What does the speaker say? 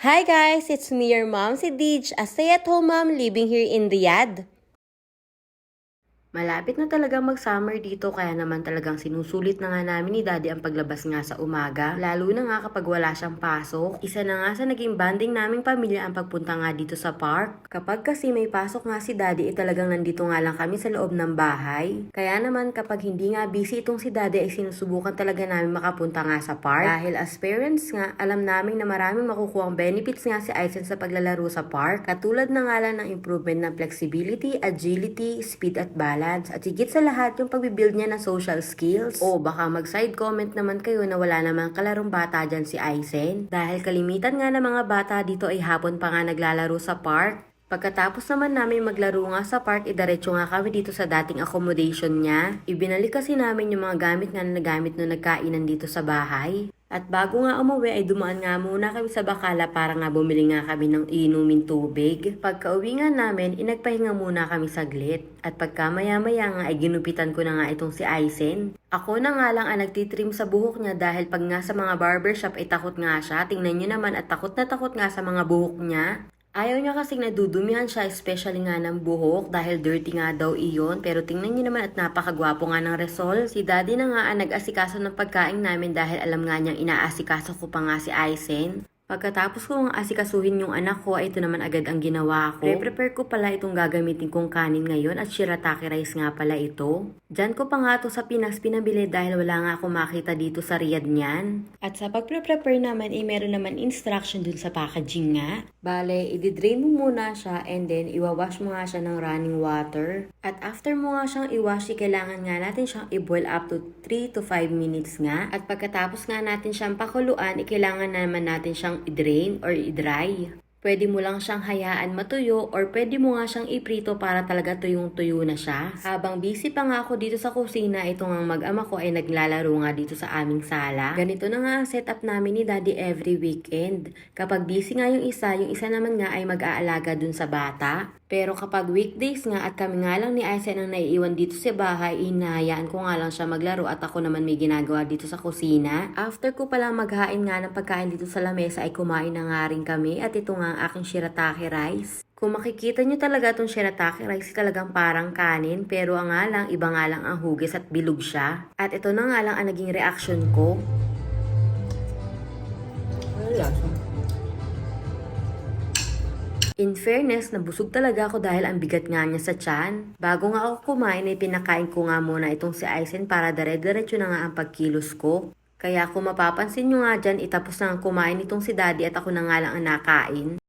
Hi guys, it's me your mom, si Dij, a stay-at-home mom living here in Riyadh. Malapit na talaga mag-summer dito kaya naman talagang sinusulit na nga namin ni Daddy ang paglabas nga sa umaga. Lalo na nga kapag wala siyang pasok. Isa na nga sa naging banding naming pamilya ang pagpunta nga dito sa park. Kapag kasi may pasok nga si Daddy talagang nandito nga lang kami sa loob ng bahay. Kaya naman kapag hindi nga busy itong si Daddy ay sinusubukan talaga namin makapunta nga sa park. Dahil as parents nga, alam namin na maraming makukuhang benefits nga si Aizen sa paglalaro sa park. Katulad na nga lang ng improvement ng flexibility, agility, speed at balance. At higit sa lahat yung pagbibuild niya ng social skills. O baka mag-side comment naman kayo na wala namang kalarong bata dyan si Aizen. Dahil kalimitan nga ng mga bata dito ay hapon pa nga naglalaro sa park. Pagkatapos naman namin maglaro nga sa park, idiretso nga kami dito sa dating accommodation niya. Ibinalik kasi namin yung mga gamit nga na nagamit nung nagkainan dito sa bahay. At bago nga umuwi ay dumaan nga muna kami sa Bacala para nga bumili nga kami ng inumin tubig. Pagka-uwi nga namin, inagpahinga muna kami saglit. At pagka maya-maya nga ay ginupitan ko na nga itong si Aizen. Ako na nga lang ang nagtitrim sa buhok niya dahil pag nga sa mga barbershop ay takot nga siya. Tingnan niyo naman at takot na takot nga sa mga buhok niya. Ayaw niya kasing nadudumihan siya, especially nga ng buhok dahil dirty nga daw iyon. Pero tingnan niyo naman at napakagwapo nga ng result. Si Daddy na nga ang nag-asikaso ng pagkain namin dahil alam nga niyang inaasikaso ko pa nga si Aizen. Pagkatapos ko nga asikasuhin yung anak ko, ay ito naman agad ang ginawa ko. Pre-prepare ko pala itong gagamitin kong kanin ngayon at shirataki rice nga pala ito. Diyan ko pa nga ito sa Pinas pinabili dahil wala nga ako makita dito sa Riyadh niyan. At sa pag-prepare naman ay meron naman instruction dun sa packaging nga. Bale, i-drain mo muna siya and then iwawash mo nga siya ng running water. At after mo nga siyang iwash, kailangan nga natin siyang i-boil up to 3 to 5 minutes nga. At pagkatapos nga natin siyang pakuluan, kailangan naman natin siyang i-drain or i-dry. Pwede mo lang siyang hayaan matuyo or pwede mo nga siyang iprito para talaga tuyong-tuyo na siya. Habang busy pa nga ako dito sa kusina, itong ang mag-ama ko ay naglalaro nga dito sa aming sala. Ganito na nga ang setup namin ni Daddy every weekend. Kapag busy nga yung isa naman nga ay mag-aalaga dun sa bata. Pero kapag weekdays nga at kami nga lang ni Aizen ang naiiwan dito sa bahay, hinahayaan ko nga lang siya maglaro at ako naman may ginagawa dito sa kusina. After ko palang maghain nga ng pagkain dito sa lamesa ay kumain na nga rin kami at ito nga ang aking shirataki rice. Kung makikita nyo talaga itong shirataki rice, talagang parang kanin pero ang nga lang, iba nga lang ang hugis at bilog siya. At ito na nga lang ang naging reaction ko. Wala siya. In fairness, nabusog talaga ako dahil ang bigat nga niya sa tiyan. Bago nga ako kumain ay pinakain ko nga muna itong si Aizen para dire-diretso na nga ang pagkilos ko. Kaya kung mapapansin nyo nga dyan, itapos na nga kumain itong si Daddy at ako na nga lang ang nakain.